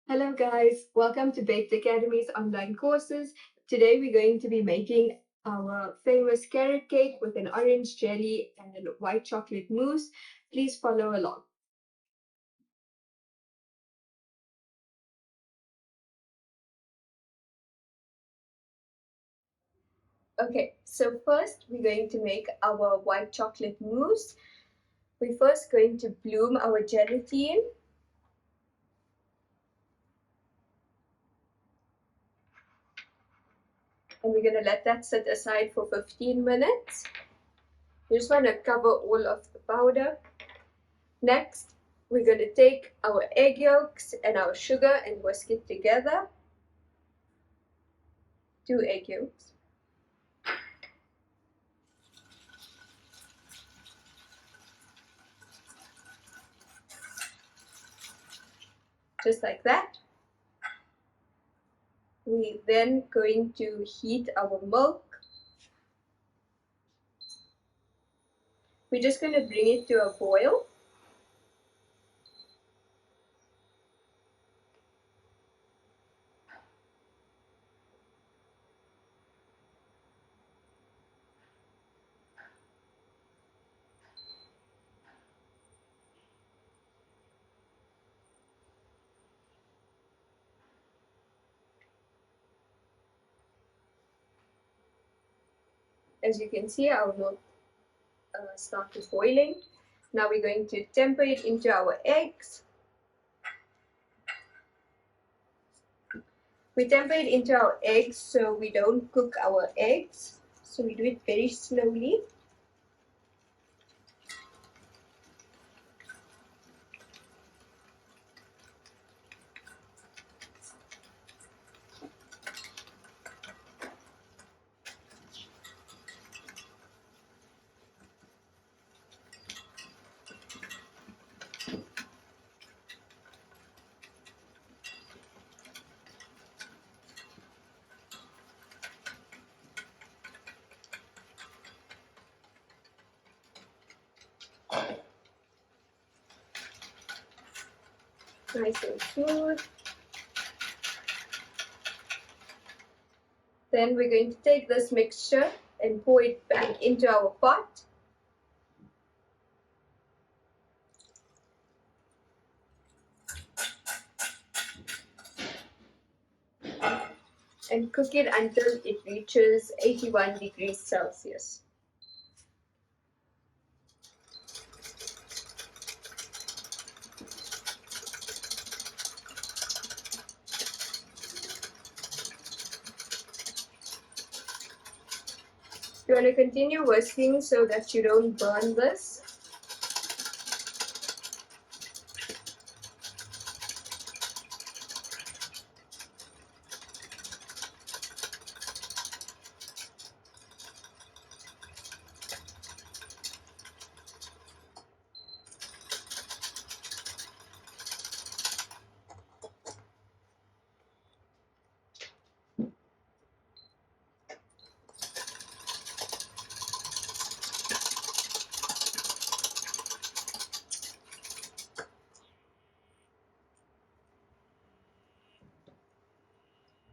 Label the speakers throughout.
Speaker 1: Hello guys, welcome to Baked Academy's online courses. Today we're going to be making our famous carrot cake with an orange jelly and a white chocolate mousse. Please follow along. Okay, so first we're going to make our white chocolate mousse. We're first going to bloom our gelatin. And we're going to let that sit aside for 15 minutes. You just want to cover all of the powder. Next, we're going to take our egg yolks and our sugar and whisk it together. 2 egg yolks. Just like that. We then going to heat our milk. We're just going to bring it to a boil. As you can see, our milk started boiling. Now we're going to temper it into our eggs. We temper it into our eggs so we don't cook our eggs. So we do it very slowly. Nice and smooth. Then we're going to take this mixture and pour it back into our pot. And cook it until it reaches 81 degrees Celsius. You want to continue whisking so that you don't burn this.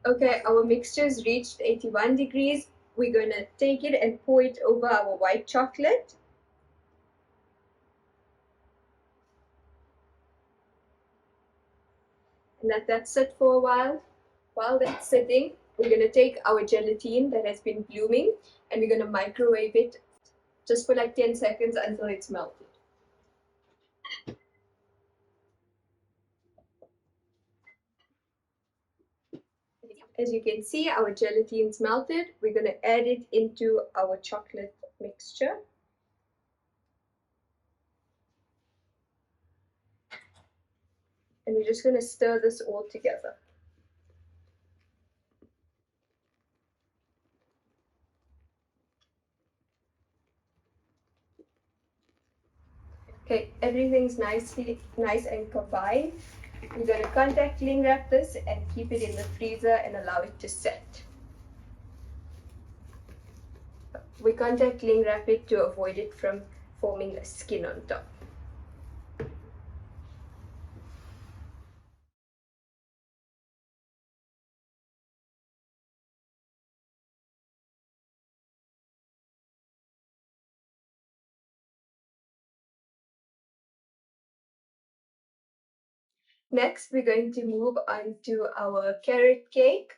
Speaker 1: Okay, our mixture's reached 81 degrees. We're going to take it and pour it over our white chocolate. And let that sit for a while. While that's sitting, we're going to take our gelatin that has been blooming and we're going to microwave it just for like 10 seconds until it's melted. As you can see, our gelatin's melted. We're going to add it into our chocolate mixture. And we're just going to stir this all together. Okay, everything's nice and combined. We're going to contact cling wrap this and keep it in the freezer and allow it to set. We contact cling wrap it to avoid it from forming a skin on top. Next, we're going to move on to our carrot cake.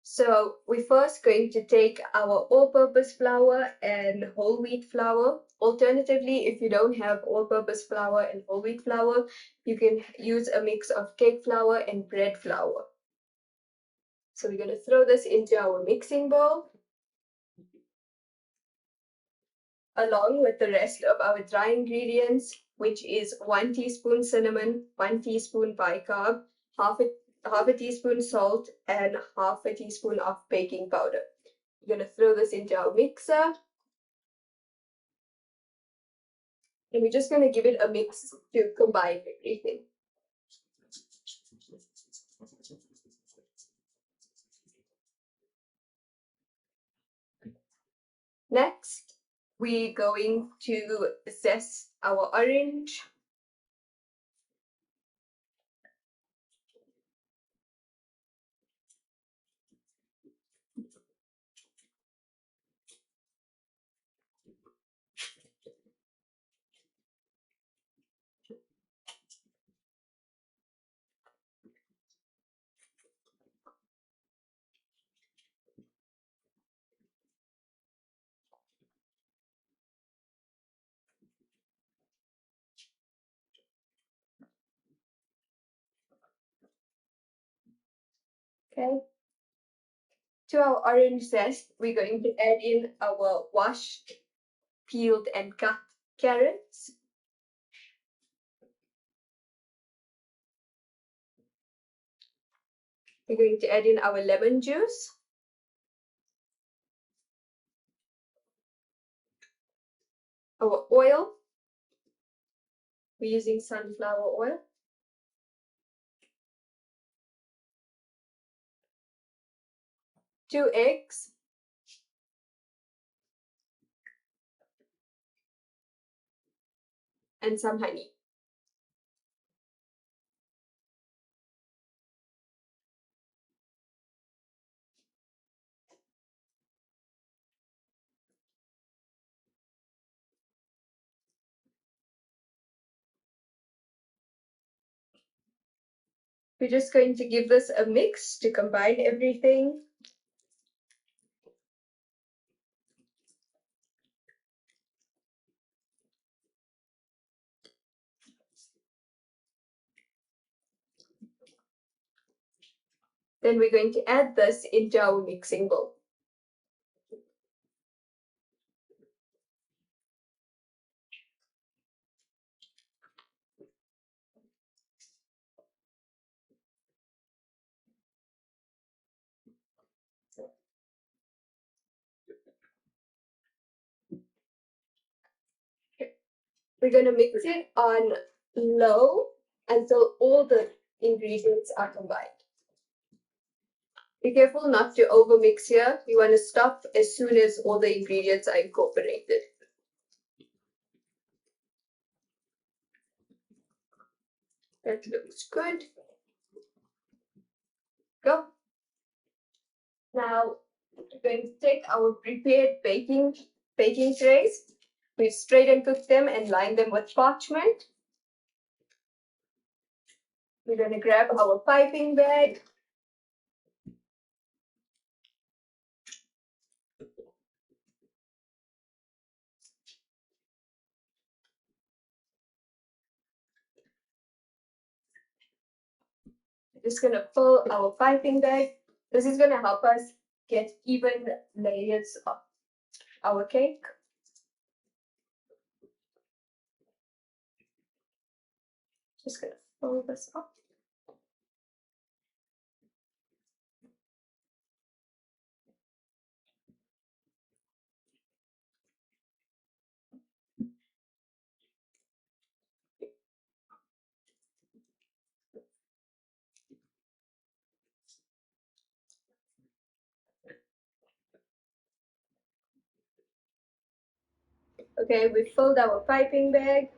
Speaker 1: So we're first going to take our all-purpose flour and whole wheat flour. Alternatively, if you don't have all-purpose flour and whole wheat flour, you can use a mix of cake flour and bread flour. So we're going to throw this into our mixing bowl, along with the rest of our dry ingredients, which is 1 teaspoon cinnamon, 1 teaspoon bicarb, half a teaspoon salt, and half a teaspoon of baking powder. We're going to throw this into our mixer. And we're just going to give it a mix to combine everything. Next, we're going to zest our orange. Okay. To our orange zest, we're going to add in our washed, peeled, and cut carrots. We're going to add in our lemon juice, our oil. We're using sunflower oil. Two eggs. And some honey. We're just going to give this a mix to combine everything. Then we're going to add this into our mixing bowl. We're going to mix it on low until all the ingredients are combined. Be careful not to overmix here. You want to stop as soon as all the ingredients are incorporated. That looks good. Go. Now we're going to take our prepared baking trays. We straight and cook them and line them with parchment. We're going to grab our piping bag. We're just going to fill our piping bag. This is going to help us get even layers of our cake. Just going to fill this up. Okay, we filled our piping bag.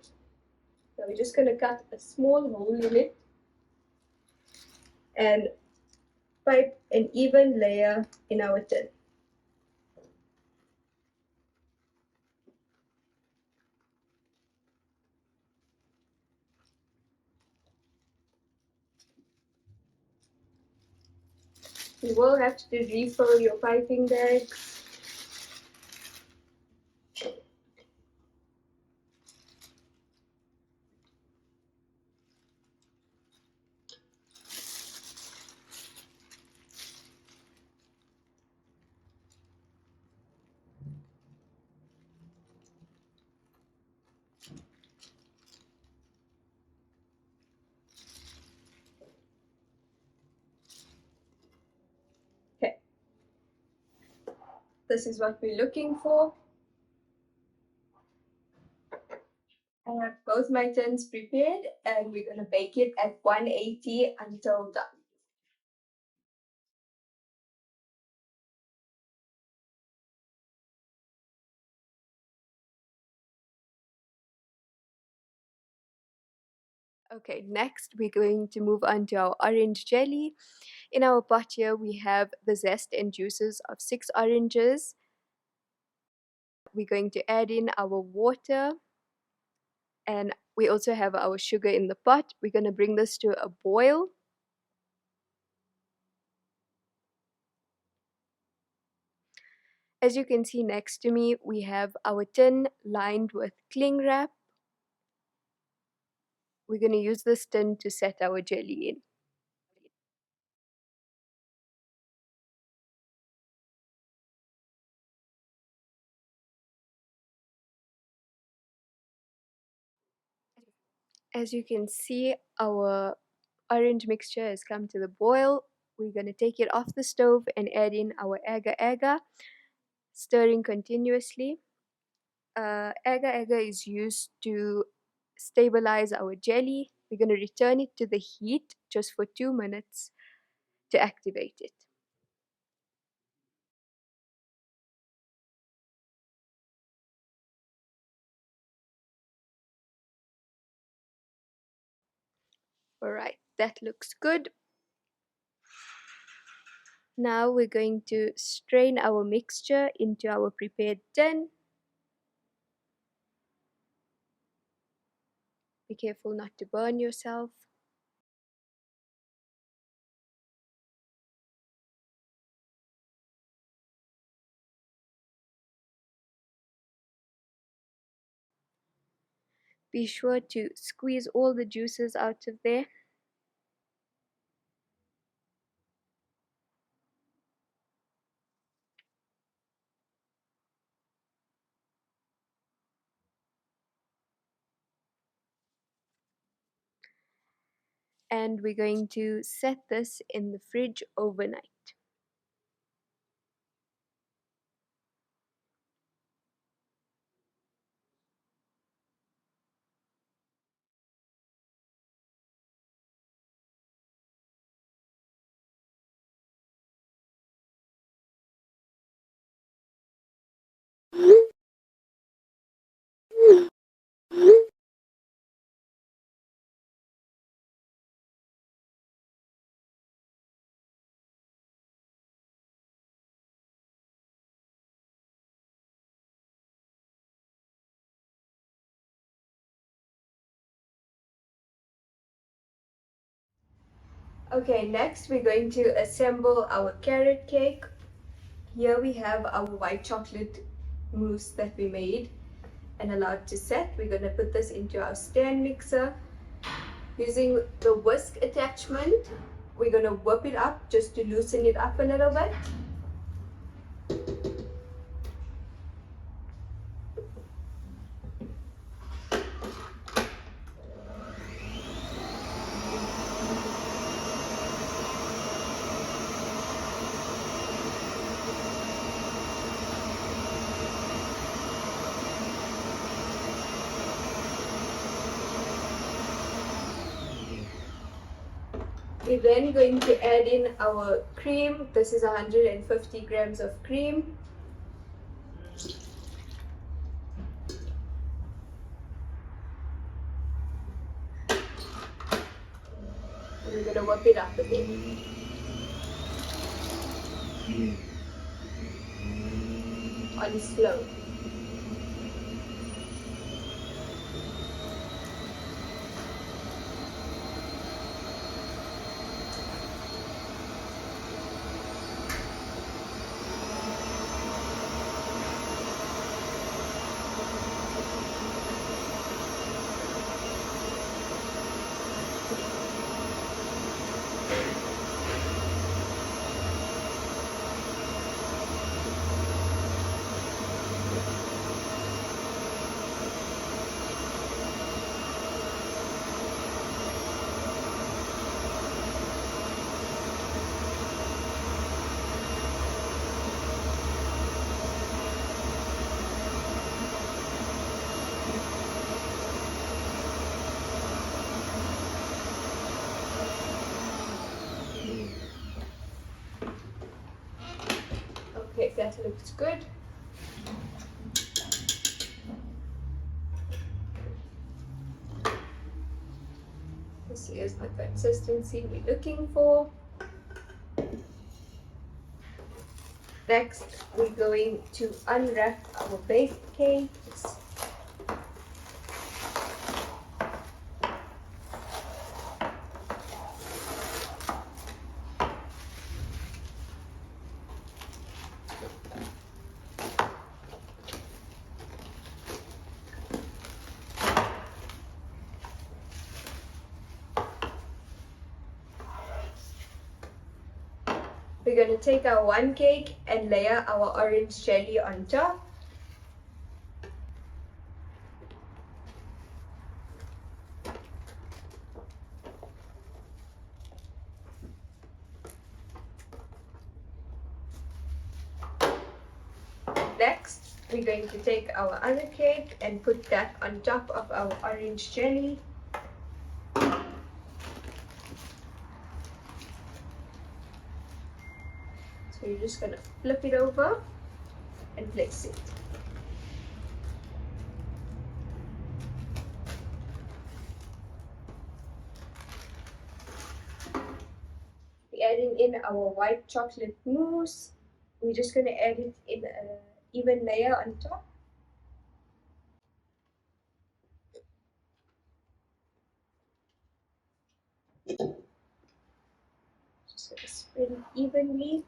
Speaker 1: Now we're just going to cut a small hole in it and pipe an even layer in our tin. You will have to refill your piping bags. Okay, this is what we're looking for. I have both my tins prepared and we're going to bake it at 180 until done. Okay, next we're going to move on to our orange jelly. In our pot here we have the zest and juices of 6 oranges. We're going to add in our water and we also have our sugar in the pot. We're going to bring this to a boil. As you can see next to me, we have our tin lined with cling wrap. We're going to use this tin to set our jelly in. As you can see, our orange mixture has come to the boil. We're going to take it off the stove and add in our agar-agar, stirring continuously. Agar-agar is used to stabilize our jelly. We're going to return it to the heat just for 2 minutes to activate it. Alright, that looks good. Now we're going to strain our mixture into our prepared tin. Be careful not to burn yourself. Be sure to squeeze all the juices out of there. And we're going to set this in the fridge overnight. Okay, next we're going to assemble our carrot cake. Here we have our white chocolate mousse that we made and allowed to set. We're going to put this into our stand mixer. Using the whisk attachment, we're going to whip it up just to loosen it up a little bit. We're then going to add in our cream. This is 150 grams of cream. And we're going to whip it up again. On slow. that looks good. This is the consistency we're looking for. Next, we're going to unwrap our baked cakes. We're going to take our one cake and layer our orange jelly on top. Next, we're going to take our other cake and put that on top of our orange jelly. So you're just going to flip it over and place it. We're adding in our white chocolate mousse. We're just going to add it in an even layer on top. Just going to spread it evenly.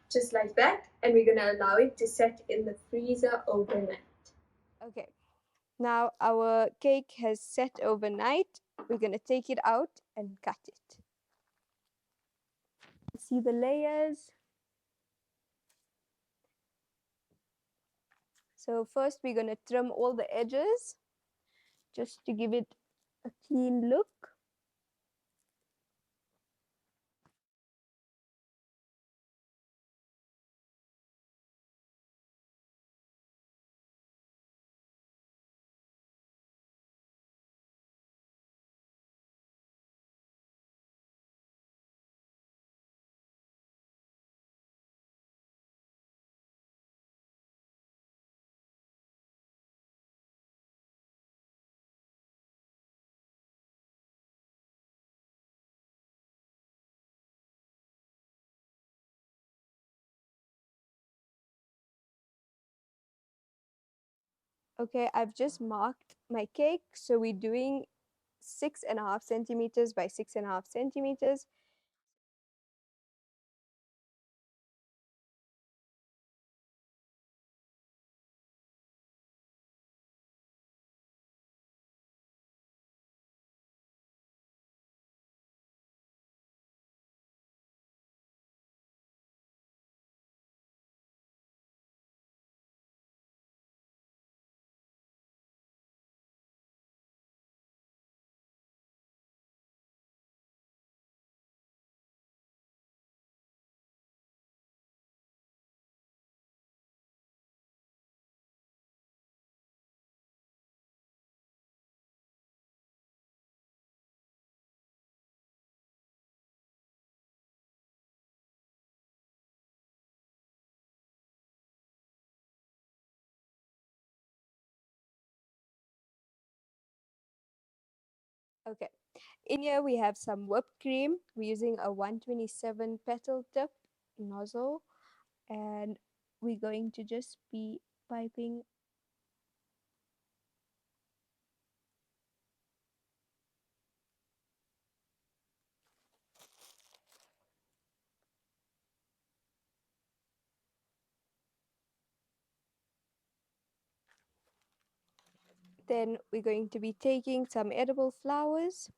Speaker 1: Just like that, and we're going to allow it to set in the freezer overnight. Okay, now our cake has set overnight. We're going to take it out and cut it. See the layers. So first we're going to trim all the edges just to give it a clean look. Okay, I've just marked my cake. So we're doing 6.5 centimeters by 6.5 centimeters. Okay, in here we have some whipped cream. We're using a 127 petal tip nozzle, and we're going to just be piping. Then we're going to be taking some edible flowers,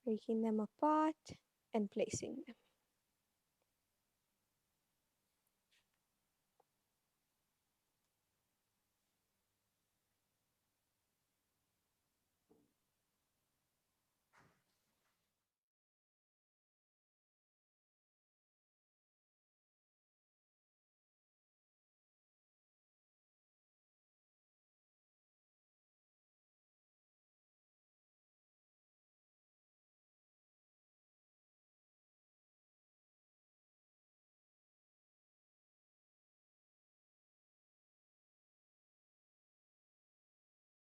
Speaker 1: breaking them apart and placing them.